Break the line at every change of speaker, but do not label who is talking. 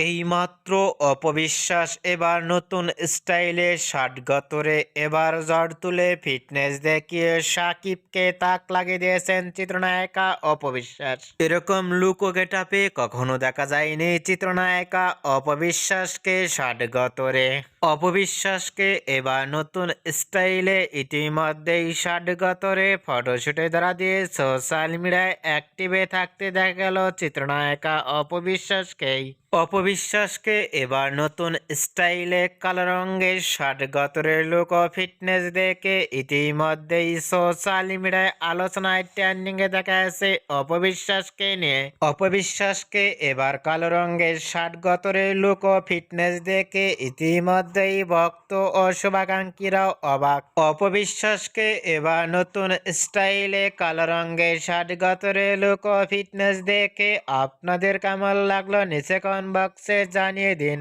এইমাত্র অপবিশ্বাস এবার নতুন স্টাইলে শার্ট গতরে এবার ঝড় তুলে ফিটনেস দেখিয়ে সাকিবকে তাক লাগিয়ে দিয়েছেন চিত্রনায়িকা অপবিশ্বাস। এরকম লুক ও গেটাপে কখনো দেখা যায়নি চিত্রনায়িকা অপবিশ্বাসকে শার্ট গতরে। অপবিশ্বাসকে এবার নতুন স্টাইলে ইতিমধ্যেই শার্ট গতরে ফটোশুটে ধরা দিয়ে সোশ্যাল মিডিয়ায় অ্যাক্টিভে থাকতে দেখা গেল চিত্রনায়িকা অপবিশ্বাসকেই। অপবিশ্বাসকে এবার নতুন স্টাইলে কালো রঙের শার্ট গতরের লুক ও ফিটনেস দেখে ইতিমধ্যেই সোশ্যাল মিডিয়ায় আলোচনায় ট্রেন্ডিংয়ে দেখা যাচ্ছে অপবিশ্বাসকে নিয়ে। অপবিশ্বাসকে এবার কালো রঙের শার্ট গতরের লুক ও ফিটনেস দেখে ইতিমধ্যেই ভক্ত ও শুভাকাঙ্ক্ষীরাও অবাক। অপবিশ্বাসকে এবার নতুন স্টাইলে কালো রঙের শার্ট গতরের লুক ও ফিটনেস দেখে আপনাদের কেমন লাগলো নিচে কমেন্ট বক্সে জানিয়ে দিন।